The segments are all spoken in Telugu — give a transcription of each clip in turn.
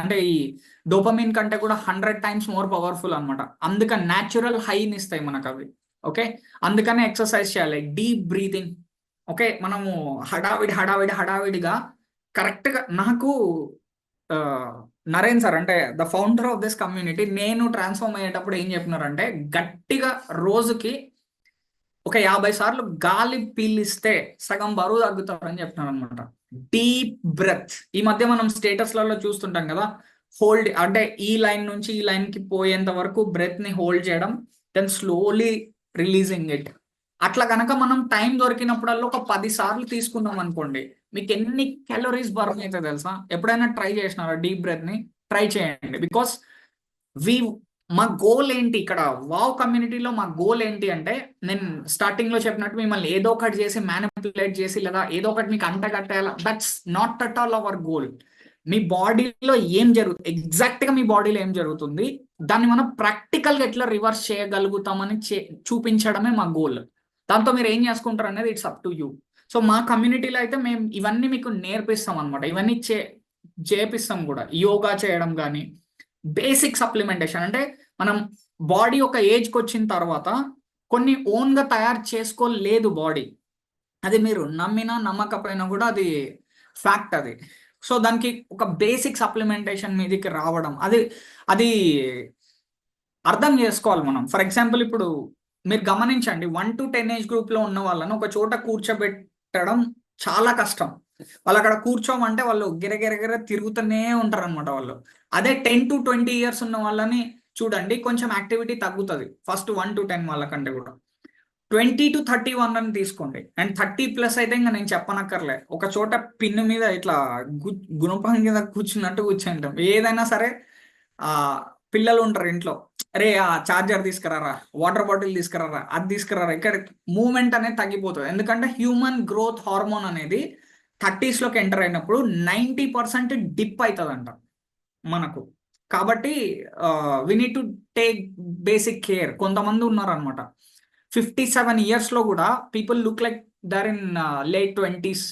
అంటే ఈ డోపమిన్ కంటే కూడా 100 times మోర్ పవర్ఫుల్ అనమాట. అందుకని న్యాచురల్ హైని ఇస్తాయి మనకు అవి. ఓకే, అందుకనే ఎక్సర్సైజ్ చేయాలి, డీప్ బ్రీతింగ్. ఓకే, మనము హడావిడిగా కరెక్ట్గా నాకు నరేన్ సార్ అంటే the founder of this community, నేను ట్రాన్స్ఫార్మ్ అయ్యేటప్పుడు ఏం చెప్పినారంటే గట్టిగా రోజుకి ఒక 50 సార్లు గాలి పీలిస్తే సగం బరువు తగ్గుతారని చెప్తున్నారు అనమాట. Deep breath. ఈ మధ్య మనం స్టేటస్లలో చూస్తుంటాం కదా, హోల్డ్ అంటే ఈ లైన్ నుంచి ఈ లైన్ కి పోయేంత వరకు బ్రెత్ ని హోల్డ్ చేయడం, దెన్ స్లోలీ రిలీజింగ్ ఇట్. అట్లా కనుక మనం టైం దొరికినప్పుడల్లా ఒక 10 సార్లు తీసుకున్నాం అనుకోండి, మీకు ఎన్ని క్యాలరీస్ బర్న్ అయితే తెలుసా? ఎప్పుడైనా ట్రై చేసినారా డీప్ బ్రెత్ ని? ట్రై చేయండి. బికాస్ వి మా గోల్ ఏంటి ఇక్కడ వావ్ కమ్యూనిటీలో? మా గోల్ ఏంటి అంటే, నేను స్టార్టింగ్ లో చెప్పినట్టు మిమ్మల్ని ఏదో ఒకటి చేసి మ్యానిపులేట్ చేసి లేదా ఏదో ఒకటి మీకు అంటగట్టేయాల, that's not at all our goal. మీ బాడీలో ఏం జరుగుతుంది, ఎగ్జాక్ట్ గా మీ బాడీలో ఏం జరుగుతుంది, దాన్ని మనం ప్రాక్టికల్ గా ఎట్లా రివర్స్ చేయగలుగుతామని చూపించడమే మా గోల్. దాంతో మీరు ఏం చేసుకుంటారు అనేది it's up to you. So మా కమ్యూనిటీలో అయితే మేము ఇవన్నీ మీకు నేర్పిస్తాం అనమాట. ఇవన్నీ చేపిస్తాం కూడా. యోగా చేయడం కానీ, బేసిక్ సప్లిమెంటేషన్ అంటే మనం బాడీ ఒక ఏజ్కి వచ్చిన తర్వాత కొన్ని ఓన్గా తయారు చేసుకోలేదు బాడీ. అది మీరు నమ్మినా నమ్మకపోయినా కూడా అది ఫ్యాక్ట్ అది. సో దానికి ఒక బేసిక్ సప్లిమెంటేషన్ మీదకి రావడం, అది అది అర్థం చేసుకోవాలి మనం. ఫర్ ఎగ్జాంపుల్ ఇప్పుడు మీరు గమనించండి, 1 to 10 ఏజ్ గ్రూప్లో ఉన్న వాళ్ళని ఒక చోట కూర్చోబెట్టడం చాలా కష్టం. వాళ్ళు అక్కడ కూర్చోమంటే వాళ్ళు గిరగిరగిర తిరుగుతూనే ఉంటారు అనమాట వాళ్ళు. అదే 10 to 20 years ఉన్న వాళ్ళని చూడండి, కొంచెం యాక్టివిటీ తగ్గుతుంది ఫస్ట్ 1 to 10 వాళ్ళకంటే కూడా. 20 to 31 అని తీసుకోండి, అండ్ 30+ అయితే ఇంకా నేను చెప్పనక్కర్లే. ఒక చోట పిన్ను మీద ఇట్లా గుణపం మీద కూర్చున్నట్టు కూర్చుంటాం. ఏదైనా సరే పిల్లలు ఉంటారు ఇంట్లో, అరే ఆ చార్జర్ తీసుకురారా, వాటర్ బాటిల్ తీసుకురారా, అది తీసుకురారా, ఇక్కడ మూమెంట్ అనేది తగ్గిపోతుంది. ఎందుకంటే హ్యూమన్ గ్రోత్ హార్మోన్ అనేది 30sలోకి ఎంటర్ అయినప్పుడు 90% డిప్ అవుతుందంట మనకు. కాబట్టి we need to take basic care. కొంతమంది ఉన్నారనమాట 57 yearsలో కూడా people look like they're in late 20s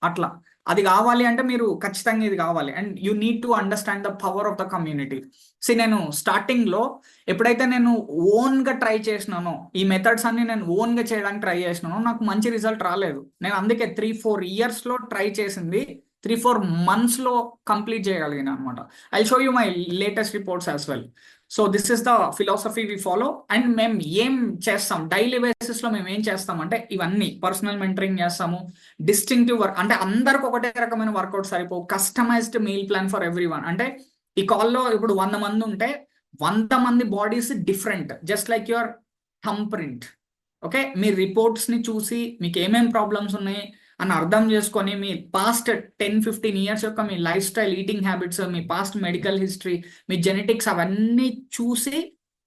అట్లా. అది కావాలి అంటే మీరు ఖచ్చితంగా ఇది కావాలి, and you need to understand the power of the community. నేను స్టార్టింగ్లో ఎప్పుడైతే నేను ఓన్గా ట్రై చేసినానో, ఈ మెథడ్స్ అన్ని నేను ఓన్గా చేయడానికి ట్రై చేసినానో, నాకు మంచి రిజల్ట్ రాలేదు. నేను అందుకే 3-4 yearsలో ట్రై చేసింది 3-4 monthsలో కంప్లీట్ చేయగలిగిన అనమాట. I show you my latest reports as well. So this is the philosophy we follow. And మేము ఏం చేస్తాం డైలీ బేసిస్లో, మేము ఏం చేస్తామంటే ఇవన్నీ పర్సనల్ మెంటరింగ్ చేస్తాము, డిస్టింక్టివ్ వర్క్ అంటే అందరికి ఒకటే రకమైన వర్కౌట్ సరిపోవు, customised meal plan for everyone. అంటే ఈ కాల్లో ఇప్పుడు 100 మంది ఉంటే 100 మంది bodies different, just like your thumb print. Okay, మీ రిపోర్ట్స్ని చూసి మీకు ఏమేమి ప్రాబ్లమ్స్ ఉన్నాయి అని అర్థం చేసుకొని, మీ పాస్ట్ 10-15 years యొక్క మీ లైఫ్ స్టైల్, ఈటింగ్ హ్యాబిట్స్, మీ పాస్ట్ మెడికల్ హిస్టరీ, మీ జెనెటిక్స్ అవన్నీ చూసి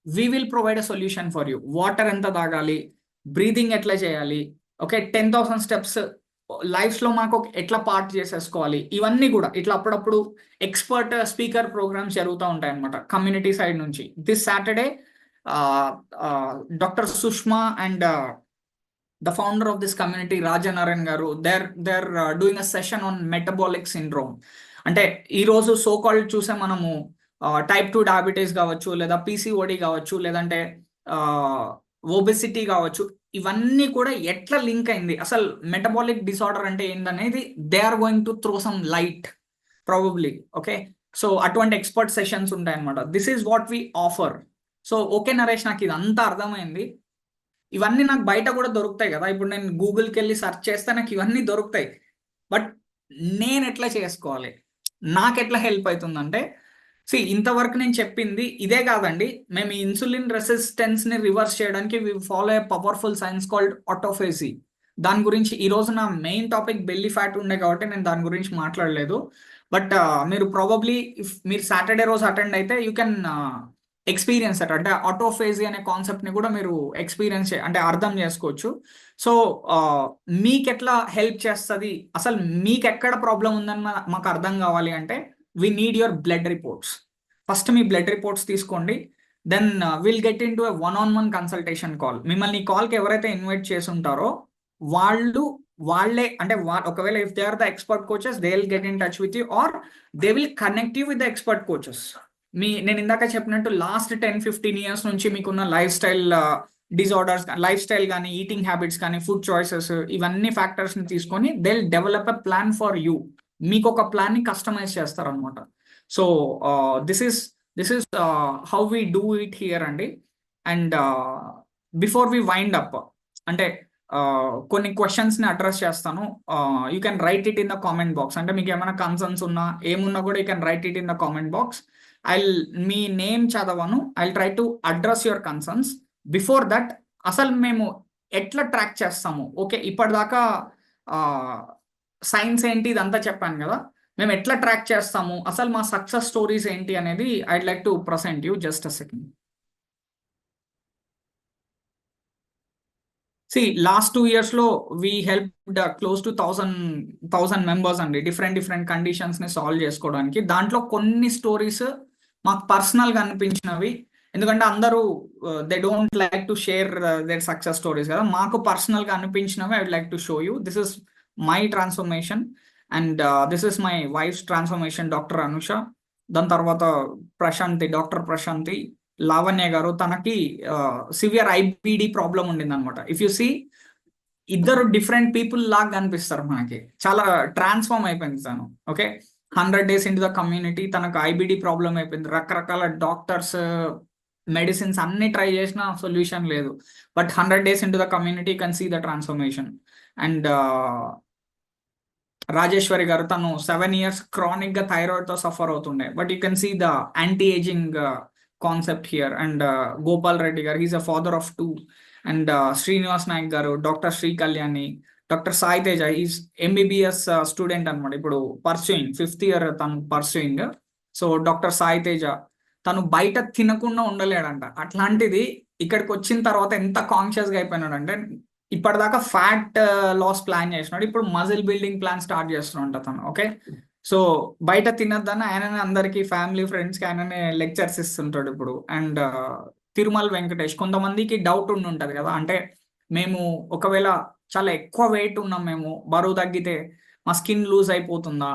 we will provide a solution for you. Water ఎంత తాగాలి, బ్రీతింగ్ ఎట్లా చేయాలి, ఓకే 10,000 steps లైఫ్లో మనకు ఎట్లా పార్ట్ చేసేసుకోవాలి, ఇవన్నీ కూడా ఇట్లా అప్పుడప్పుడు ఎక్స్పర్ట్ స్పీకర్ ప్రోగ్రామ్స్ జరుగుతూ ఉంటాయి అనమాట కమ్యూనిటీ సైడ్ నుంచి. This Saturday doctor Sushma and the founder of this community, Rajanarayan garu, they're doing a session on metabolic syndrome. అంటే ఈరోజు సో కాల్డ్ చూసే మనము type 2 డయాబెటీస్ కావచ్చు, లేదా PCOD కావచ్చు, లేదంటే ఒబెసిటీ కావచ్చు, ఇవన్నీ కూడా ఎట్లా లింక్ అయింది, అసలు మెటబాలిక్ డిసార్డర్ అంటే ఏందనేది they are going to throw some light probably. Okay, so అటువంటి ఎక్స్పర్ట్ సెషన్స్ ఉంటాయి అనమాట. This is what we offer. So okay Naresh, నాకు ఇదంతా అర్థమైంది. ఇవన్నీ నాకు బయట కూడా దొరుకుతాయి కదా, ఇప్పుడు నేను గూగుల్కి వెళ్ళి సెర్చ్ చేస్తే నాకు ఇవన్నీ దొరుకుతాయి. బట్ నేను ఎట్లా చేసుకోవాలి, నాకు ఎట్లా హెల్ప్ అవుతుందంటే, ఇంతవరకు నేను చెప్పింది ఇదే కాదండి. మేము ఇన్సులిన్ రెసిస్టెన్స్ని రివర్స్ చేయడానికి we follow a powerful science called autophagy. దాని గురించి ఈరోజు నా మెయిన్ టాపిక్ బెల్లీ ఫ్యాట్ ఉండే కాబట్టి నేను దాని గురించి మాట్లాడలేదు. బట్ మీరు ప్రాబబ్లీ ఇఫ్ మీరు సాటర్డే రోజు అటెండ్ అయితే యూ కెన్ ఎక్స్పీరియన్స్ అట్. అంటే ఆటోఫేజీ అనే కాన్సెప్ట్ని కూడా మీరు ఎక్స్పీరియన్స్ అంటే అర్థం చేసుకోవచ్చు. సో మీకు ఎట్లా హెల్ప్ చేస్తుంది, అసలు మీకు ఎక్కడ ప్రాబ్లం ఉందని మాకు అర్థం కావాలి అంటే, we need your blood reports. First మీ బ్లడ్ రిపోర్ట్స్ తీసుకోండి, then will get into a 1-on-1 consultation call. మిమ్మల్ని ఈ కాల్కి ఎవరైతే ఇన్వైట్ చేసి ఉంటారో వాళ్ళు వాళ్ళే అంటే ఒకవేళ if they are the expert coaches they will get in touch with you or they will connect you with the expert coaches. నేను ఇందాక చెప్పినట్టు లాస్ట్ 10-15 years నుంచి మీకున్న lifestyle disorders, lifestyle కానీ, ఈటింగ్ హ్యాబిట్స్ కానీ, ఫుడ్ చాయిసెస్, ఇవన్నీ ఫ్యాక్టర్స్ ని తీసుకొని they will develop a plan for you. మీకు ఒక ప్లాన్ ని కస్టమైజ్ చేస్తారనమాట. So this is this is how we do it here అండి. And before we wind up అంటే కొన్ని క్వశ్చన్స్ ని అడ్రస్ చేస్తాను. You can write it in the comment box. అంటే మీకు ఏమైనా కన్సర్న్స్ ఉన్నా ఏమున్నా కూడా you can write it in the comment box. I మీ నేమ్ చదవను, I try to address your concerns. Before that అసలు మేము ఎట్లా ట్రాక్ చేస్తాము, ఓకే ఇప్పటిదాకా సైన్స్ ఏంటి ఇదంతా చెప్పాను కదా, మేము ఎట్లా ట్రాక్ చేస్తాము, అసలు మా సక్సెస్ స్టోరీస్ ఏంటి అనేది I'd like to present you. Just a second. Last 2 years లో we help close to 1000 members అండి, డిఫరెంట్ డిఫరెంట్ కండిషన్స్ ని సాల్వ్ చేసుకోవడానికి. దాంట్లో కొన్ని స్టోరీస్ మాకు పర్సనల్ గా అనిపించినవి, ఎందుకంటే అందరూ they don't like to share their success stories కదా, మాకు పర్సనల్ గా అనిపించినవి I would like to show you. This is my transformation and this is my wife's transformation, doctor Anusha. దాని తర్వాత ప్రశాంతి, డాక్టర్ ప్రశాంతి, లావణ్య గారు, తనకి సివియర్ ఐబిడి ప్రాబ్లం ఉండింది అనమాట. ఇఫ్ యు సీ ఇద్దరు డిఫరెంట్ పీపుల్ లాగా కనిపిస్తారు మనకి, చాలా ట్రాన్స్ఫార్మ్ అయిపోయింది తను. Okay, 100 days into the community, తనకు ఐబిడి ప్రాబ్లం అయిపోయింది. రకరకాల డాక్టర్స్, మెడిసిన్స్ అన్ని ట్రై చేసినా సొల్యూషన్ లేదు. But 100 days into the community can see the transformation. And Rajeshwari garu, తను 7 years క్రానిక్ గా థైరాయిడ్ తో సఫర్ అవుతుండే, but you can see the anti ageing concept here. And Gopal Reddy గారు, he's a father of 2. And Srinivas Nayak garu, doctor Sri Kalyani, doctor Sai Teja, is MBBS student అనమాట, ఇప్పుడు పర్సూయింగ్ 5th year తను pursuing. So doctor Sai Teja, తను బయట తినకుండా ఉండలేడంట. అట్లాంటిది ఇక్కడికి వచ్చిన తర్వాత ఎంత కాన్షియస్ గా అయిపోయినాడు అంటే, ఇప్పటిదాకా ఫ్యాట్ లాస్ ప్లాన్ చేసినాడు, ఇప్పుడు మజిల్ బిల్డింగ్ ప్లాన్ స్టార్ట్ చేస్తున్నాడు తను. ఓకే, సో బయట తినద్దని ఆయననే అందరికి, ఫ్యామిలీ ఫ్రెండ్స్ కి ఆయననే లెక్చర్స్ ఇస్తుంటాడు ఇప్పుడు. అండ్ తిరుమల వెంకటేష్, కొంతమందికి డౌట్ ఉంటది కదా, అంటే మేము ఒకవేళ చాలా ఎక్కువ వెయిట్ ఉన్నాం, మేము బరువు తగ్గితే మా స్కిన్ లూజ్ అయిపోతుందా,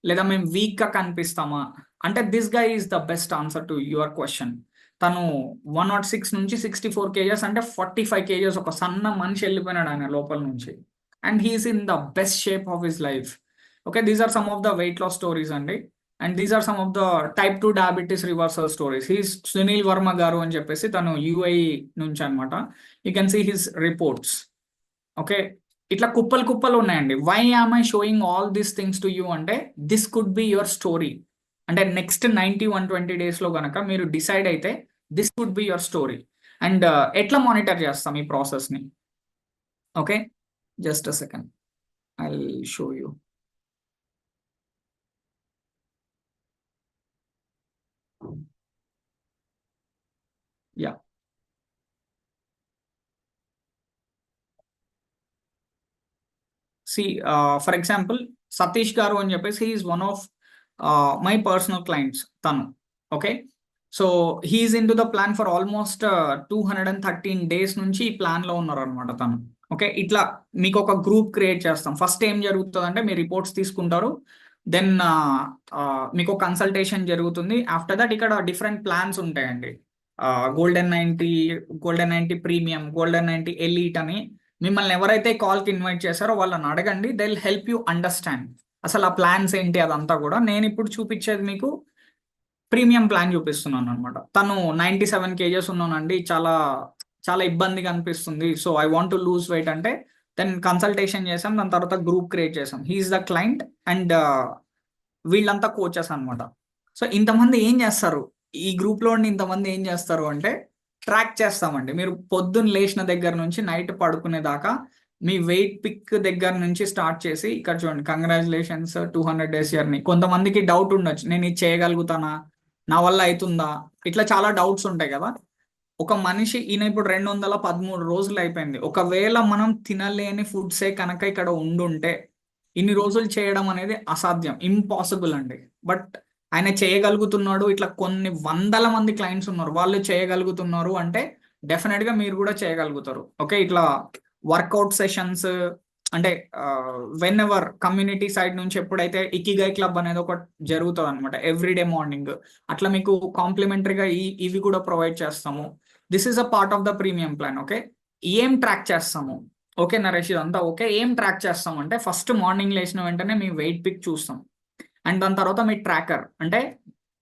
లేదా మేము వీక్ గా కనిపిస్తామా అంటే, this guy is the best answer to your question. తను 106 నుంచి 64 kgs, అంటే 45 kgs, ఒక సన్న మనిషి వెళ్ళిపోయినాడు ఆయన లోపల నుంచి. And he's in the best shape of his life. Okay, these are some of the weight loss stories అండి. And these are some of the type 2 diabetes reversal stories. He's Sunil Varma garu అని చెప్పేసి, తను యుఐ నుంచి అనమాట. You can see his reports. Okay, ఇట్లా కుప్పలు కుప్పలు ఉన్నాయండి. Why am I showing all these things to you అంటే, this could be your story. అంటే నెక్స్ట్ 90-120 days లో గనక మీరు డిసైడ్ అయితే, this could be your story. And ఎట్లా మానిటర్ చేస్తాం ఈ ప్రాసెస్ ని? Okay, just a second, I show you. Yeah, see for example Satish garu అని చెప్పేసి, he's one of my personal clients తను. Okay, so he's into the plan for almost 213 days నుంచి ఈ ప్లాన్ లో ఉన్నారు అనమాట తను. ఓకే, ఇట్లా మీకు ఒక గ్రూప్ క్రియేట్ చేస్తాం. ఫస్ట్ ఏం జరుగుతుంది అంటే, మీ రిపోర్ట్స్ తీసుకుంటారు, దెన్ మీకు కన్సల్టేషన్ జరుగుతుంది. ఆఫ్టర్ దట్ ఇక్కడ డిఫరెంట్ ప్లాన్స్ ఉంటాయండి. Golden 90, golden 90 premium, golden 90 elite అని. మిమ్మల్ని ఎవరైతే కాల్కి ఇన్వైట్ చేశారో వాళ్ళని అడగండి, they will help you understand అసలు ఆ ప్లాన్స్ ఏంటి అదంతా కూడా. నేను ఇప్పుడు చూపించేది మీకు ప్రీమియం ప్లాన్ చూపిస్తున్నాను అనమాట. తను 97 kgs ఉన్నానండి, చాలా చాలా ఇబ్బందిగా అనిపిస్తుంది, so I want to lose weight అంటే, దెన్ కన్సల్టేషన్ చేసాం, దాని తర్వాత గ్రూప్ క్రియేట్ చేసాం. హీఈస్ ద క్లయింట్ అండ్ వీళ్ళంతా కోచెస్ అనమాట. సో ఇంతమంది ఏం చేస్తారు, ఈ గ్రూప్ లో ఉండి ఇంతమంది ఏం చేస్తారు అంటే, ట్రాక్ చేస్తామండి. మీరు పొద్దున్న లేచిన దగ్గర నుంచి నైట్ పడుకునే దాకా మీ వెయిట్ పిక్ దగ్గర నుంచి స్టార్ట్ చేసి, ఇక్కడ చూడండి, కంగ్రాచులేషన్స్ 200 days జర్నీ. కొంతమందికి డౌట్ ఉండొచ్చు, నేను ఇది చేయగలుగుతానా, నా వల్ల అవుతుందా, ఇట్లా చాలా డౌట్స్ ఉంటాయి కదా. ఒక మనిషి, ఈయన ఇప్పుడు 213 రోజులు అయిపోయింది. ఒకవేళ మనం తినలేని ఫుడ్సే కనుక ఇక్కడ ఉండుంటే, ఇన్ని రోజులు చేయడం అనేది అసాధ్యం, ఇంపాసిబుల్ అండి. బట్ ఆయన చేయగలుగుతున్నాడు. ఇట్లా కొన్ని వందల మంది క్లయింట్స్ ఉన్నారు, వాళ్ళు చేయగలుగుతున్నారు అంటే డెఫినెట్ గా మీరు కూడా చేయగలుగుతారు. ఓకే, ఇట్లా వర్కౌట్ సెషన్స్, అంటే వెన్ ఎవర్ కమ్యూనిటీ సైడ్ నుంచి ఎప్పుడైతే ఇకిగై క్లబ్ అనేది ఒకటి జరుగుతుంది అనమాట ఎవ్రీడే మార్నింగ్, అట్లా మీకు కాంప్లిమెంటరీగా ఇవి కూడా ప్రొవైడ్ చేస్తాము. This is a part of the premium plan. Okay, ఏం ట్రాక్ చేస్తాము? ఓకే నరేష్, ఇదంతా ఓకే. ఏం ట్రాక్ చేస్తాం అంటే ఫస్ట్ మార్నింగ్ లేచిన వెంటనే మీ వెయిట్ పిక్ చూస్తాం. అండ్ దాని తర్వాత మీ ట్రాకర్, అంటే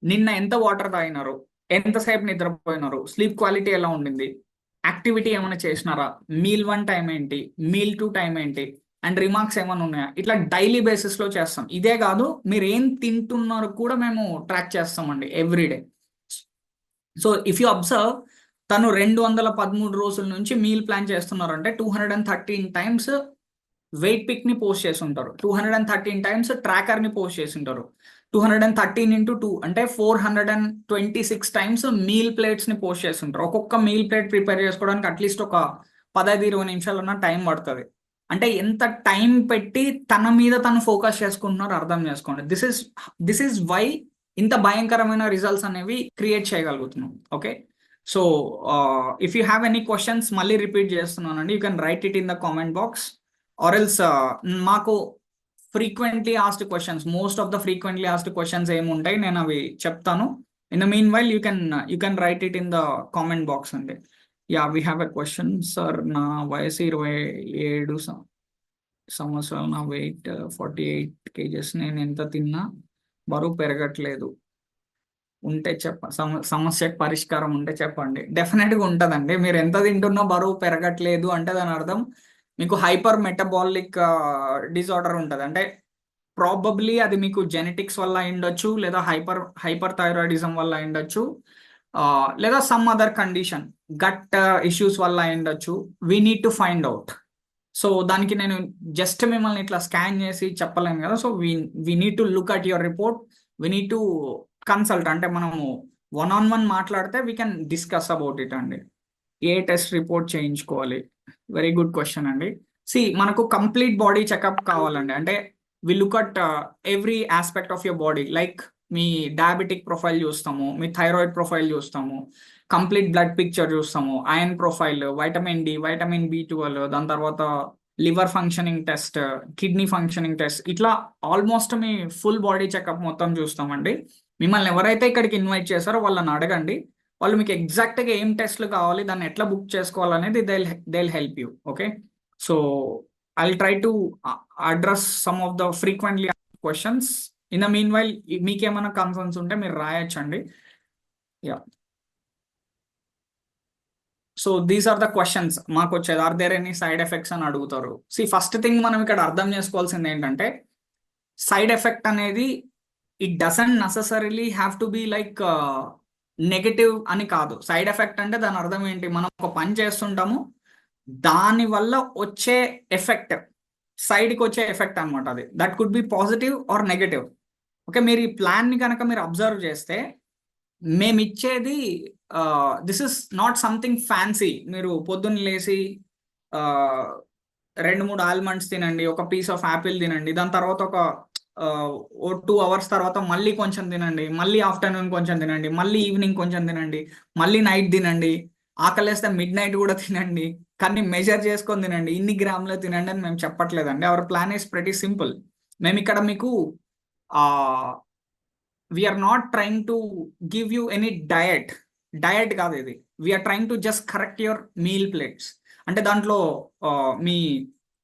నిన్న ఎంత వాటర్ తాగినారు, ఎంతసేపు నిద్రపోయినారు, స్లీప్ క్వాలిటీ ఎలా ఉండింది, యాక్టివిటీ ఏమైనా చేసినారా, మీల్ 1 టైం ఏంటి, మీల్ 2 టైం ఏంటి, అండ్ రిమార్క్స్ ఏమైనా ఉన్నాయా, ఇట్లా డైలీ బేసిస్ లో చేస్తాం. ఇదే కాదు, మీరు ఏం తింటున్నారు కూడా మేము ట్రాక్ చేస్తామండి everyday. So if you observe, తను 213 రోజుల నుంచి మీల్ ప్లాన్ చేస్తున్నారంటే 213 టైమ్స్ వెయిట్ పిక్ ని పోస్ట్ చేసి ఉంటారు, 213 టైమ్స్ ట్రాకర్ ని పోస్ట్ చేసి ఉంటారు. 213 × 2 అంటే 426 టైమ్స్ మీల్ ప్లేట్స్ ని పోస్ట్ చేసి ఉంటారు. ఒక్కొక్క మీల్ ప్లేట్ ప్రిపేర్ చేసుకోవడానికి అట్లీస్ట్ ఒక 15-20 నిమిషాలన్నా టైం పడుతుంది. అంటే ఎంత టైం పెట్టి తన మీద తను ఫోకస్ చేసుకుంటున్నారో అర్థం చేసుకోండి. దిస్ ఇస్ వై ఇంత భయంకరమైన రిజల్ట్స్ అనేవి క్రియేట్ చేయగలుగుతున్నాం. Okay, so if you have any questions, మళ్ళీ రిపీట్ చేస్తున్నానండి, you can write it in the comment box or else మాకు frequently asked questions, most of the frequently asked questions ఏముంటాయి నేను అవి చెప్తాను. In the meanwhile you can write it in the comment box అండి. Yeah, we have a question. Sir, నా వయసు 27 సంవత్సరాలు, నా వెయిట్ 48 kgs, నేను ఎంత తిన్నా బరువు పెరగట్లేదు, ఉంటే సమస్యకు పరిష్కారం ఉంటే చెప్పండి. డెఫినెట్గా ఉంటుందండి. మీరు ఎంత తింటున్నా బరువు పెరగట్లేదు అంటే దాని అర్థం మీకు హైపర్ మెటబాలిక్ డిజార్డర్ ఉంటుంది. అంటే ప్రాబబ్లీ అది మీకు జెనెటిక్స్ వల్ల అయిండొచ్చు, లేదా హైపర్ థైరాయిడిజం వల్ల అయిండొచ్చు, లేదా some other condition, gut issues వల్ల అయిండొచ్చు. We need to find out. So దానికి నేను జస్ట్ మిమ్మల్ని ఇట్లా స్కాన్ చేసి చెప్పలేను కదా. So we need to look at your report, we need to consult, అంటే మనము 1-on-1 మాట్లాడితే we can discuss about it అండి. ఏ టెస్ట్ రిపోర్ట్ చేయించుకోవాలి? వెరీ గుడ్ క్వశ్చన్ అండి. మనకు కంప్లీట్ బాడీ చెకప్ కావాలండి. అంటే we look at every aspect of your body. Like మీ డయాబెటిక్ ప్రొఫైల్ చూస్తాము, మీ థైరాయిడ్ ప్రొఫైల్ చూస్తాము, కంప్లీట్ బ్లడ్ పిక్చర్ చూస్తాము, iron profile, vitamin D, vitamin B12, దాని తర్వాత liver functioning test, kidney functioning test, ఇట్లా ఆల్మోస్ట్ మీ ఫుల్ బాడీ చెకప్ మొత్తం చూస్తామండి. మిమ్మల్ని ఎవరైతే ఇక్కడికి ఇన్వైట్ చేశారో వాళ్ళని అడగండి, వాళ్ళు మీకు ఎగ్జాక్ట్గా ఏం టెస్ట్లు కావాలి, దాన్ని ఎట్లా బుక్ చేసుకోవాలనేది they help you. Okay, so I try to address some of the frequently questions. In the meanwhile మీకేమైనా కన్సర్న్స్ ఉంటే మీరు రాయొచ్చండి. Yeah, so these are the questions మాకు వచ్చేది. Are there any side effects అని అడుగుతారు. ఫస్ట్ థింగ్ మనం ఇక్కడ అర్థం చేసుకోవాల్సింది ఏంటంటే, సైడ్ ఎఫెక్ట్ అనేది it doesn't necessarily have to be like negative అని కాదు. సైడ్ ఎఫెక్ట్ అంటే దాని అర్థం ఏంటి, మనం ఒక పని చేస్తుంటాము, దాని వల్ల వచ్చే ఎఫెక్ట్, సైడ్కి వచ్చే ఎఫెక్ట్ అనమాట. అది that could be positive or negative. Okay, మీరు ఈ ప్లాన్ని కనుక మీరు అబ్జర్వ్ చేస్తే, మేము ఇచ్చేది this is not something fancy. మీరు పొద్దున్న లేసి 2-3 ఆల్మండ్స్ తినండి, ఒక పీస్ ఆఫ్ యాపిల్ తినండి, దాని తర్వాత ఒక 2 hours తర్వాత మళ్ళీ కొంచెం తినండి, మళ్ళీ ఆఫ్టర్నూన్ కొంచెం తినండి, మళ్ళీ ఈవినింగ్ కొంచెం తినండి, మళ్ళీ నైట్ తినండి, ఆకలేస్తే మిడ్ నైట్ కూడా తినండి, కానీ మెజర్ చేసుకొని తినండి, ఇన్ని గ్రాములు తినండి అని మేము చెప్పట్లేదండి. Our plan is pretty simple. మేము ఇక్కడ మీకు we're not trying to give you any diet కాదు ఇది. We're trying to just correct your meal plates. అంటే దాంట్లో మీ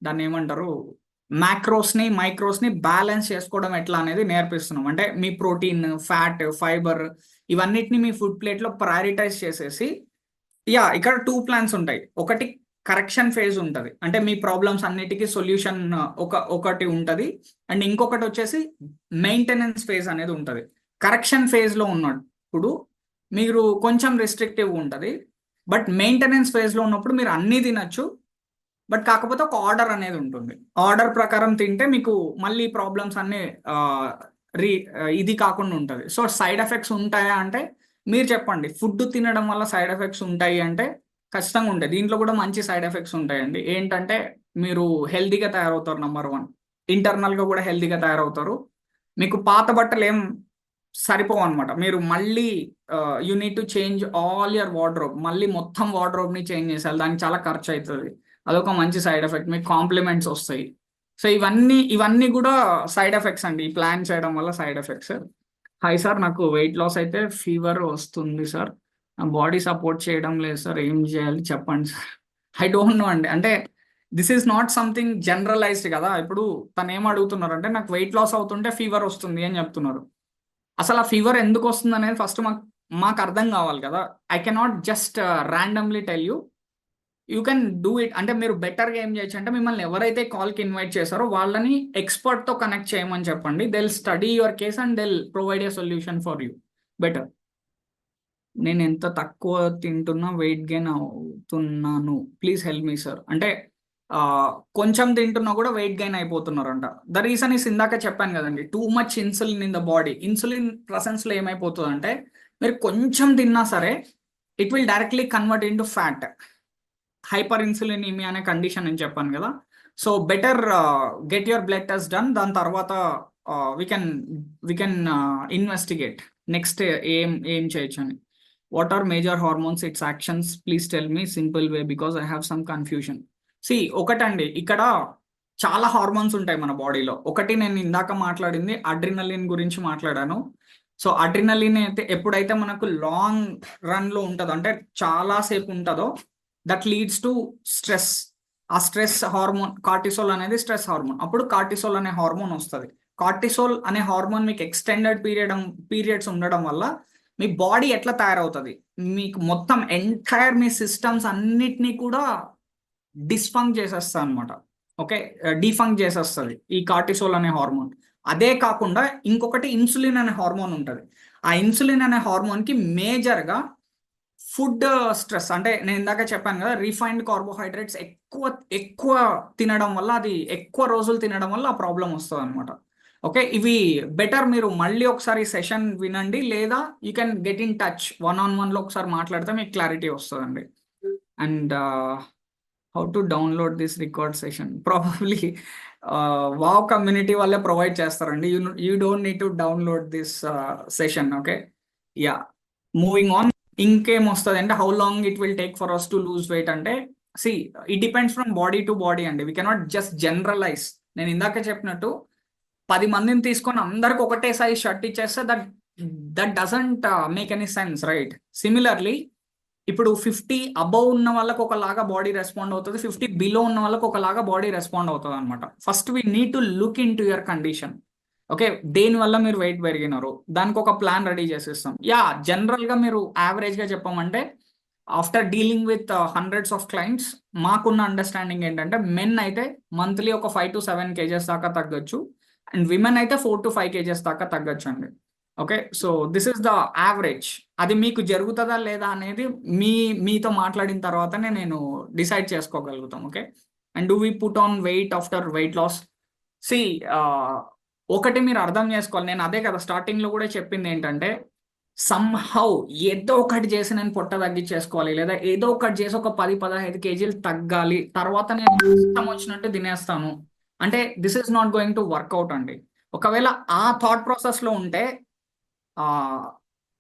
దాన్ని ఏమంటారు, మైక్రోస్ని బ్యాలెన్స్ చేసుకోవడం ఎట్లా అనేది నేర్పిస్తున్నాం. అంటే మీ ప్రోటీన్, ఫ్యాట్, ఫైబర్, ఇవన్నిటిని మీ ఫుడ్ ప్లేట్లో ప్రయారిటైజ్ చేసేసి, ఇక్కడ 2 ప్లాన్స్ ఉంటాయి. ఒకటి కరెక్షన్ ఫేజ్ ఉంటుంది, అంటే మీ ప్రాబ్లమ్స్ అన్నిటికీ సొల్యూషన్ ఒకటి ఉంటుంది. అండ్ ఇంకొకటి వచ్చేసి మెయింటెనెన్స్ ఫేజ్ అనేది ఉంటుంది. కరెక్షన్ ఫేజ్లో ఉన్నప్పుడు మీరు కొంచెం రెస్ట్రిక్టివ్ ఉంటుంది, బట్ మెయింటెనెన్స్ ఫేజ్లో ఉన్నప్పుడు మీరు అన్నీ తినచ్చు, బట్ కాకపోతే ఒక ఆర్డర్ అనేది ఉంటుంది. ఆర్డర్ ప్రకారం తింటే మీకు మళ్ళీ ప్రాబ్లమ్స్ అన్నీ ఇది కాకుండా ఉంటుంది. సో సైడ్ ఎఫెక్ట్స్ ఉంటాయా అంటే మీరు చెప్పండి. ఫుడ్ తినడం వల్ల సైడ్ ఎఫెక్ట్స్ ఉంటాయి అంటే ఖచ్చితంగా ఉంటాయి. దీంట్లో కూడా మంచి సైడ్ ఎఫెక్ట్స్ ఉంటాయండి. ఏంటంటే మీరు హెల్తీగా తయారవుతారు, నెంబర్ 1. ఇంటర్నల్గా కూడా హెల్తీగా తయారవుతారు. మీకు పాత బట్టలు ఏం సరిపోవు అనమాట. మీరు మళ్ళీ you need to change all your wardrobe, మళ్ళీ మొత్తం వార్డ్రోబ్ని చేంజ్ చేసేయాలి, దానికి చాలా ఖర్చు అవుతుంది. అదొక మంచి సైడ్ ఎఫెక్ట్. మీకు కాంప్లిమెంట్స్ వస్తాయి. సో ఇవన్నీ కూడా సైడ్ ఎఫెక్ట్స్ అండి, ఈ ప్లాన్ చేయడం వల్ల సైడ్ ఎఫెక్ట్స్. హాయ్ సార్, నాకు వెయిట్ లాస్ అయితే ఫీవర్ వస్తుంది సార్, నా బాడీ సపోర్ట్ చేయడం లేదు సార్, ఏం చేయాలి చెప్పండి సార్. ఐ డోంట్ నో అండి. అంటే this is not something generalised కదా. ఇప్పుడు తను ఏం అడుగుతున్నారు అంటే నాకు వెయిట్ లాస్ అవుతుంటే ఫీవర్ వస్తుంది అని చెప్తున్నారు. అసలు ఆ ఫీవర్ ఎందుకు వస్తుంది అనేది ఫస్ట్ మాకు అర్థం కావాలి కదా. I cannot just randomly tell you. You can do it. అంటే మీరు బెటర్గా ఏం చేయొచ్చు అంటే మిమ్మల్ని ఎవరైతే కాల్కి ఇన్వైట్ చేశారో వాళ్ళని ఎక్స్పర్ట్తో కనెక్ట్ చేయమని చెప్పండి. They'll study your case and they'll provide a solution for you better. నేను ఎంత తక్కువ తింటున్నా వెయిట్ గెయిన్ అవుతున్నాను, ప్లీజ్ హెల్ప్ మీ సార్. అంటే ఆ, కొంచెం తింటున్నా కూడా వెయిట్ గెయిన్ అయిపోతున్నారంట. ద రీజన్ ఇస్ ఇందాక చెప్పాను కదండి, too much insulin in the body. Insulin ప్రెసెన్స్లో ఏమైపోతుంది అంటే మీరు కొంచెం తిన్నా సరే it will directly convert into fat. Hyperinsulinemia అనే కండిషన్ అని చెప్పాను కదా. So better get your blood test done. దాని తర్వాత వి కెన్ ఇన్వెస్టిగేట్ నెక్స్ట్ ఏం చేయొచ్చు అని. What are major hormones, its actions, please tell me simple way because I have some confusion. ఒకటండి, ఇక్కడ చాలా హార్మోన్స్ ఉంటాయి మన బాడీలో. ఒకటి నేను ఇందాక మాట్లాడింది అడ్రినలిన్ గురించి మాట్లాడాను. సో అడ్రినలిన్ అయితే ఎప్పుడైతే మనకు లాంగ్ రన్ లో ఉంటుందో, అంటే చాలా సేపు ఉంటుందో, దట్ లీడ్స్ టు స్ట్రెస్. ఆ స్ట్రెస్ హార్మోన్ కార్టిసోల్ అనేది స్ట్రెస్ హార్మోన్. అప్పుడు కార్టిసోల్ అనే హార్మోన్ వస్తుంది. కార్టిసోల్ అనే హార్మోన్ మీకు ఎక్స్టెండెడ్ పీరియడ్స్ ఉండడం వల్ల మీ బాడీ ఎట్లా తయారవుతుంది, మీకు మొత్తం ఎంటైర్ మీ సిస్టమ్స్ అన్నిటినీ కూడా డిస్ఫంక్ట్ చేసేస్తుంది అనమాట. ఓకే, డిఫంక్ట్ చేసేస్తుంది ఈ కార్టిసోల్ అనే హార్మోన్. అదే కాకుండా ఇంకొకటి ఇన్సులిన్ అనే హార్మోన్ ఉంటుంది. ఆ ఇన్సులిన్ అనే హార్మోన్కి మేజర్గా ఫుడ్ స్ట్రెస్, అంటే నేను ఇందాక చెప్పాను కదా, రిఫైన్డ్ కార్బోహైడ్రేట్స్ ఎక్కువ ఎక్కువ తినడం వల్ల, అది ఎక్కువ రోజులు తినడం వల్ల ఆ ప్రాబ్లం వస్తుంది అనమాట. ఓకే, ఇవి బెటర్ మీరు మళ్ళీ ఒకసారి సెషన్ వినండి, లేదా you can get in touch 1-on-1లో ఒకసారి మాట్లాడితే మీకు క్లారిటీ వస్తుందండి. And how to download this record session, probably wow community వాళ్ళే ప్రొవైడ్ చేస్తారండి. You don't need to download this session. Okay, yeah, moving on. ఇంకేం వస్తుంది అంటే how long it will take for us to lose weight అంటే, it depends from body to body అండి. We cannot just generalise. నేను ఇందాక చెప్పినట్టు 10 మందిని తీసుకొని అందరికి ఒకటే సైజ్ షర్ట్ ఇచ్చేస్తే that doesn't make any sense, right? Similarly ఇప్పుడు 50 అబౌవ్ ఉన్న వాళ్ళకి ఒకలాగా బాడీ రెస్పాండ్ అవుతుంది, 50 బిలో ఉన్న వాళ్ళకి ఒకలాగా బాడీ రెస్పాండ్ అవుతుంది అనమాట. First we need to look in to your condition. Okay, దేనివల్ల మీరు వెయిట్ పెరిగినారు, దానికి ఒక ప్లాన్ రెడీ చేసేస్తాం. జనరల్గా మీరు యావరేజ్గా చెప్పామంటే after dealing with hundreds of clients మాకున్న అండర్స్టాండింగ్ ఏంటంటే మెన్ అయితే మంత్లీ ఒక 5 to 7 kgs దాకా తగ్గొచ్చు, అండ్ విమెన్ అయితే 4 to 5 kgs దాకా తగ్గొచ్చు అండి. Okay, so this is the average. అది మీకు జరుగుతుందా లేదా అనేది మీతో మాట్లాడిన తర్వాతనే నేను డిసైడ్ చేసుకోగలుగుతాం. Okay, and do we put on weight after weight loss? See ఒకటి మీరు అర్థం చేసుకోవాలి, నేను అదే కదా స్టార్టింగ్లో కూడా చెప్పింది ఏంటంటే, సంహౌ ఏదో ఒకటి చేసి నేను పొట్ట తగ్గించేసుకోవాలి, లేదా ఏదో ఒకటి చేసి ఒక 10-15 kgs తగ్గాలి, తర్వాత నేను ఇష్టం వచ్చినట్టు తినేస్తాను అంటే this is not going to work out అండి. ఒకవేళ ఆ థాట్ ప్రాసెస్లో ఉంటే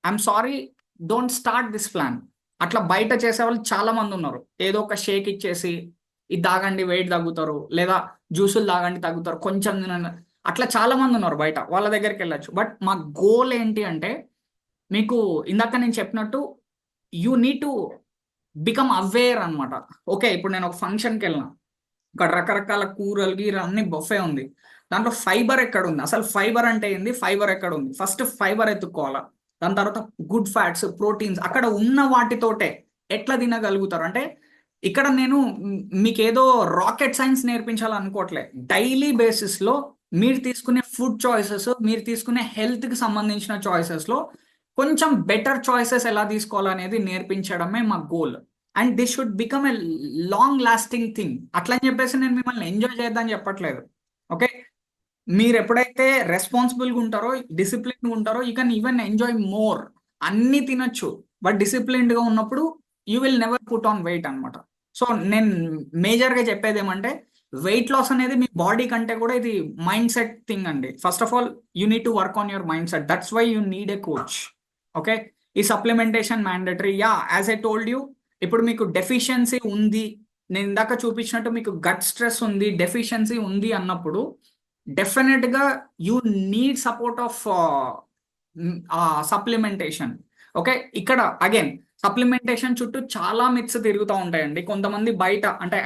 I'm sorry, don't start this plan. అట్లా బయట చేసే వాళ్ళు చాలా మంది ఉన్నారు. ఏదో ఒక షేక్ ఇచ్చేసి ఇది తాగండి వెయిట్ తగ్గుతారు, లేదా జ్యూసులు తాగండి తగ్గుతారు, కొంచెం అట్లా చాలా మంది ఉన్నారు బయట, వాళ్ళ దగ్గరికి వెళ్ళచ్చు. బట్ మా గోల్ ఏంటి అంటే, మీకు ఇందాక నేను చెప్పినట్టు you need to become aware అనమాట. ఓకే, ఇప్పుడు నేను ఒక ఫంక్షన్కి వెళ్ళిన, ఇక్కడ రకరకాల కూరలు గీరలు అన్ని బొఫే ఉంది, దాంట్లో ఫైబర్ ఎక్కడ ఉంది, అసలు ఫైబర్ అంటే ఏంది, ఫైబర్ ఎక్కడ ఉంది, ఫస్ట్ ఫైబర్ ఎత్తుక్కోవాలా. దాని తర్వాత గుడ్ ఫ్యాట్స్, ప్రోటీన్స్ అక్కడ ఉన్న వాటితోటే ఎట్లా తినగలుగుతారు అంటే, ఇక్కడ నేను మీకు ఏదో రాకెట్ సైన్స్ నేర్పించాలనుకోవట్లే. డైలీ బేసిస్లో మీరు తీసుకునే ఫుడ్ చాయిసెస్, మీరు తీసుకునే హెల్త్కి సంబంధించిన చాయిసెస్లో కొంచెం బెటర్ చాయిసెస్ ఎలా తీసుకోవాలనేది నేర్పించడమే మా goal. And this should become a long lasting thing. అట్లా అని చెప్పేసి నేను మిమ్మల్ని ఎంజాయ్ చేద్దామని చెప్పట్లేదు. ఓకే, మీరు ఎప్పుడైతే రెస్పాన్సిబుల్గా ఉంటారో, డిసిప్లిన్గా ఉంటారో, you can even enjoy more. అన్నీ తినొచ్చు, బట్ డిసిప్లిన్డ్గా ఉన్నప్పుడు you will never put on wait అనమాట. సో నేను మేజర్గా చెప్పేది ఏమంటే, వెయిట్ లాస్ అనేది మీ బాడీ కంటే కూడా ఇది మైండ్ సెట్ థింగ్ అండి. First of all you need to work on your mindset, that's why you need a coach. Okay, ఈ supplementation mandatory. As I told you, ఇప్పుడు మీకు డెఫిషియన్సీ ఉంది నేను ఇందాక చూపించినట్టు మీకు గట్ స్ట్రెస్ ఉంది, డెఫిషియన్సీ ఉంది అన్నప్పుడు డెఫినెట్ గా you need support of supplementation. Okay, ఇక్కడ అగైన్ సప్లిమెంటేషన్ చుట్టూ చాలా మిత్స్ తిరుగుతూ ఉంటాయండి. కొంతమంది బయట అంటే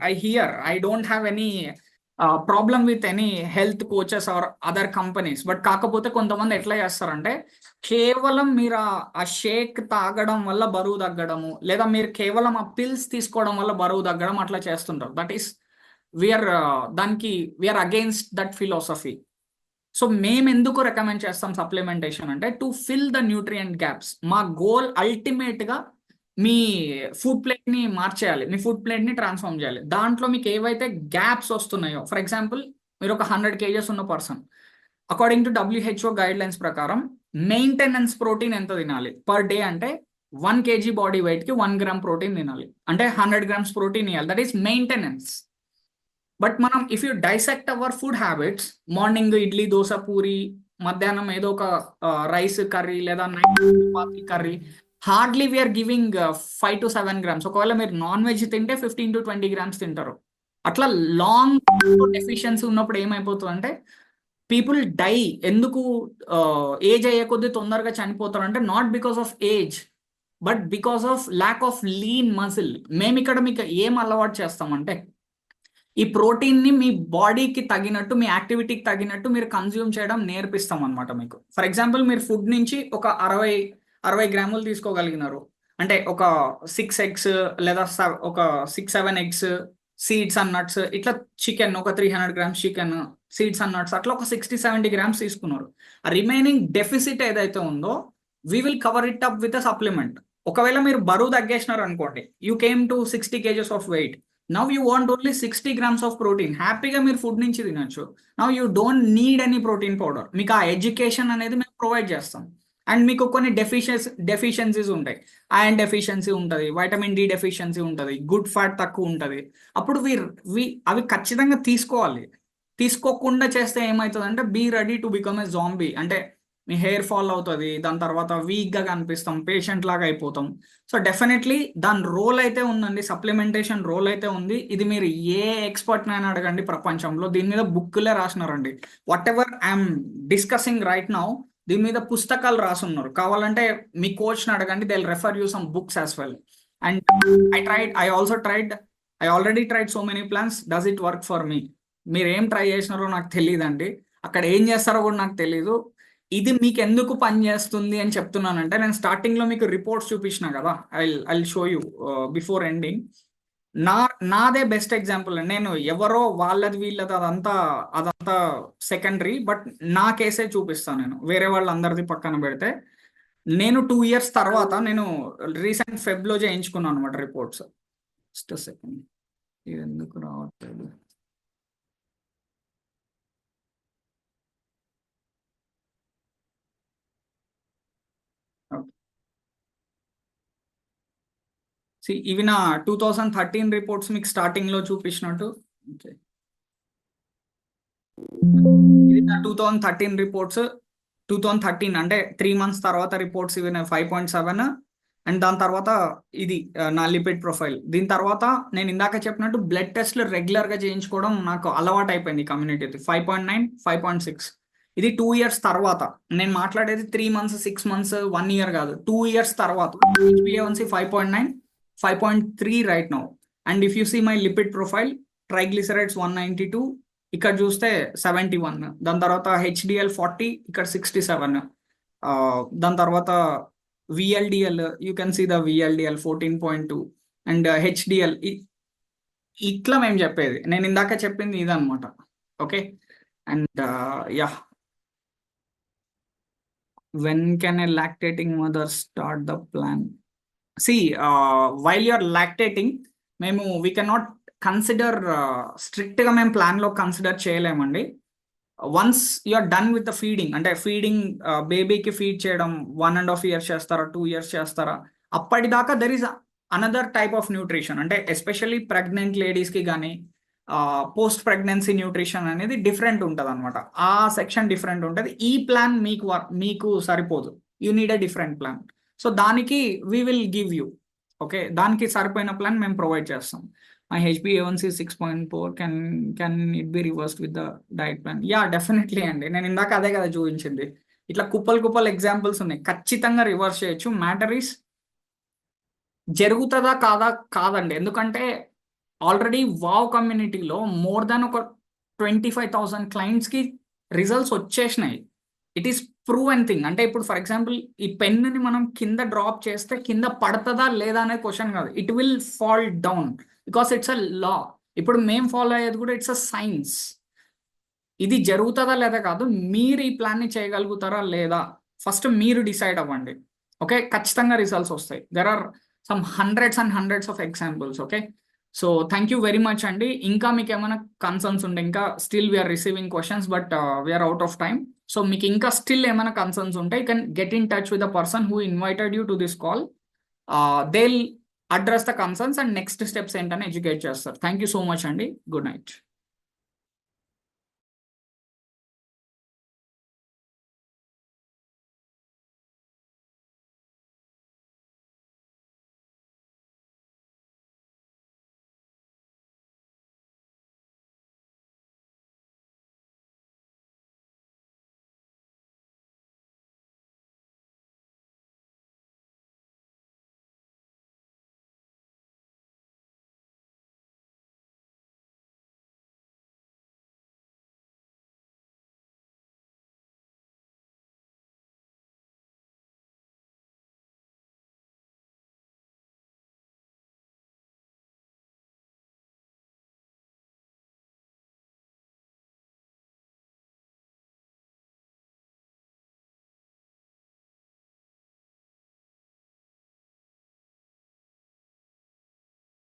I hear I don't have any problem with any health coaches or other companies, but కాకపోతే కొంతమంది ఎట్లా చేస్తారంటే కేవలం మీరు ఆ షేక్ తాగడం వల్ల బరువు తగ్గడము, లేదా మీరు కేవలం ఆ పిల్స్ తీసుకోవడం వల్ల బరువు తగ్గడం అట్లా చేస్తుంటారు. దట్ ఈస్ వీఆర్ దానికి we're against that philosophy. So మేము ఎందుకు రికమెండ్ చేస్తాం సప్లిమెంటేషన్ అంటే to fill the nutrient gaps. మా గోల్ అల్టిమేట్ గా మీ ఫుడ్ ప్లేట్ ని మార్చేయాలి, మీ ఫుడ్ ప్లేట్ ని ట్రాన్స్ఫార్మ్ చేయాలి. దాంట్లో మీకు ఏవైతే గ్యాప్స్ వస్తున్నాయో, ఫర్ ఎగ్జాంపుల్ మీరు ఒక 100 kgs ఉన్న person, according to WHO guide lines ప్రకారం మెయింటెనెన్స్ ప్రోటీన్ ఎంత తినాలి పర్ డే అంటే 1 kg బాడీ వెయిట్ కి 1 గ్రామ్ ప్రోటీన్ తినాలి, అంటే 100 grams ప్రోటీన్ ఇవ్వాలి. That is maintenance. బట్ మనం if you dissect our food habits, morning idli dosa puri, మధ్యాహ్నం ఏదో ఒక రైస్ కర్రీ లేదా night chapati curry, hardly we're giving 5 to 7 grams. ఒకవేళ మీరు నాన్ వెజ్ తింటే 15 to 20 grams తింటారు. అట్లా లాంగ్ డెఫిషియన్సీ ఉన్నప్పుడు ఏమైపోతుంది అంటే పీపుల్ డై. ఎందుకు ఏజ్ అయ్యే కొద్దీ తొందరగా చనిపోతారు అంటే not because of age, but because of lack of lean muscle. మేము ఇక్కడ మీకు ఏం అలవాటు చేస్తామంటే ఈ ప్రోటీన్ ని మీ బాడీకి తగినట్టు, మీ యాక్టివిటీకి తగినట్టు మీరు కన్జ్యూమ్ చేయడం నేర్పిస్తాం అనమాట మీకు. ఫర్ ఎగ్జాంపుల్ మీరు ఫుడ్ నుంచి ఒక 60 గ్రాములు తీసుకోగలిగినారు అంటే ఒక 6 eggs లేదా ఒక 6-7 eggs, సీడ్స్ అండ్ నట్స్, ఇట్లా చికెన్ ఒక 300 grams chicken, seeds and nuts అట్లా ఒక 60-70 grams తీసుకున్నారు. ఆ రిమైనింగ్ డెఫిసిట్ ఏదైతే ఉందో we will cover it up with a supplement. ఒకవేళ మీరు బరువు తగ్గేసినారు అనుకోండి, you came to 60 kgs of weight, now you want only 60 grams of protein, హ్యాపీగా మీరు ఫుడ్ నుంచి తినొచ్చు. Now you don't need any protein powder. మీకు ఆ ఎడ్యుకేషన్ అనేది మేము ప్రొవైడ్ చేస్తాం. అండ్ మీకు కొన్ని డెఫిషియన్సీస్ ఉంటాయి, ఐరన్ డెఫిషియన్సీ ఉంటుంది, వైటమిన్ డి డెఫిషియన్సీ ఉంటుంది, గుడ్ ఫ్యాట్ తక్కువ ఉంటుంది. అప్పుడు అవి ఖచ్చితంగా తీసుకోవాలి. తీసుకోకుండా చేస్తే ఏమవుతుంది అంటే be ready to become a zombie, అంటే మీ హెయిర్ ఫాల్ అవుతుంది, దాని తర్వాత వీక్గా కనిపిస్తాం, పేషెంట్ లాగా అయిపోతాం. సో డెఫినెట్లీ దాని రోల్ అయితే ఉందండి, సప్లిమెంటేషన్ రోల్ అయితే ఉంది. ఇది మీరు ఏ ఎక్స్పర్ట్నైనా అడగండి ప్రపంచంలో, దీని మీద బుక్లే రాసినారండి. Whatever I'm discussing right now, దీని మీద పుస్తకాలు రాసున్నారు. కావాలంటే మీ కోచ్ని అడగండి, they will refer you some books as well. And I already tried so many plans, does it work for me? మీరు ఏం ట్రై చేసినారో నాకు తెలియదండి, అక్కడ ఏం చేస్తారో కూడా నాకు తెలీదు. ఇది మీకు ఎందుకు పని చేస్తుంది అని చెప్తున్నానంటే, నేను స్టార్టింగ్ లో మీకు రిపోర్ట్స్ చూపించిన కదా, I show you before ending. నాదే బెస్ట్ ఎగ్జాంపుల్. నేను ఎవరో వాళ్ళది వీళ్ళది అదంతా సెకండరీ, బట్ నా కేసే చూపిస్తాను. నేను వేరే వాళ్ళందరిది పక్కన పెడితే, నేను 2 years తర్వాత నేను రీసెంట్ ఫెబ్లో చేయించుకున్నాను అనమాట రిపోర్ట్స్. జస్ట్ సెకండ్, ఇది ఎందుకు రావట్లేదు? ఇవి నా 2013 రిపోర్ట్స్, మీకు స్టార్టింగ్ లో చూపించినట్టు. ఇది నా 2013 రిపోర్ట్స్. 2013 అంటే 3 months తర్వాత రిపోర్ట్స్ ఇవి 5.7. అండ్ దాని తర్వాత ఇది నా లిపిడ్ ప్రొఫైల్. దీని తర్వాత నేను ఇందాక చెప్పినట్టు బ్లడ్ టెస్ట్లు రెగ్యులర్గా చేయించుకోవడం నాకు అలవాటు అయిపోయింది కమ్యూనిటీ. 5.9, 5.6. ఇది 2 years తర్వాత. నేను మాట్లాడేది 3 months, 6 months, 1 year కాదు, 2 years తర్వాత. HbA1c 5.9, 5.3 right now. And if you see my lipid profile, triglycerides 192, ఇక్కడ చూస్తే 71. దాని తర్వాత HDL 40, ఇక్కడ 67. దాని తర్వాత VLDL, you can see the VLDL 14.2. And HDL. ఇట్లా మేము చెప్పేది, నేను ఇందాక చెప్పింది ఇదనమాట. Okay, and yeah, when can a lactating mother start the plan? While you're lactating, we can not consider స్ట్రిక్ట్గా మేము ప్లాన్లో కన్సిడర్ చేయలేమండి. Once you're done with the feeding, అంటే ఫీడింగ్ బేబీకి ఫీడ్ చేయడం 1.5 years చేస్తారా, 2 years చేస్తారా, అప్పటిదాకా there is another type of nutrition. అంటే ఎస్పెషల్లీ ప్రెగ్నెంట్ లేడీస్కి కానీ పోస్ట్ ప్రెగ్నెన్సీ న్యూట్రిషన్ అనేది డిఫరెంట్ ఉంటుంది అనమాట. ఆ సెక్షన్ డిఫరెంట్ ఉంటుంది. ఈ ప్లాన్ మీకు సరిపోదు, you need a different plan. So దానికి we will give you, okay, దానికి సరిపోయిన ప్లాన్ మేము ప్రొవైడ్ చేస్తాం. My HbA1c is 6.4. Can it be reversed with the diet plan? Yeah, definitely అండి. నేను ఇందాక అదే కదా చూపించింది. ఇట్లా కుప్పలు ఎగ్జాంపుల్స్ ఉన్నాయి. ఖచ్చితంగా రివర్స్ చేయొచ్చు. మ్యాటర్ ఈస్ జరుగుతుందా కాదండి. ఎందుకంటే ఆల్రెడీ వావ్ కమ్యూనిటీలో మోర్ దాన్ ఒక 25,000 క్లయింట్స్కి రిజల్ట్స్ వచ్చేసినాయి. It is proven thing. అంటే ఇప్పుడు ఫర్ ఎగ్జాంపుల్ ఈ పెన్నుని మనం కింద డ్రాప్ చేస్తే కింద పడుతుందా లేదా అనే క్వశ్చన్ కాదు, it will fall down because it's a law. ఇప్పుడు మేము ఫాలో అయ్యేది కూడా ఇట్స్ అ సైన్స్. ఇది జరుగుతుందా లేదా కాదు, మీరు ఈ ప్లాన్ని చేయగలుగుతారా లేదా ఫస్ట్ మీరు డిసైడ్ అవ్వండి. ఓకే, ఖచ్చితంగా రిజల్ట్స్ వస్తాయి. There are some hundreds and hundreds of examples. Okay, so thank you very much అండి. ఇంకా మీకు ఏమైనా కన్సర్న్స్ ఉంటే, ఇంకా still we're receiving questions but we're out of time. So మీకు ఇంకా స్టిల్ ఏమైనా కన్సర్న్స్ ఉంటే you can get in touch with the person who invited you to this call. They will address the concerns and next steps ఏంటని ఎడ్యుకేట్ చేస్తారు. థ్యాంక్ యూ సో మచ్ అండి. Good night.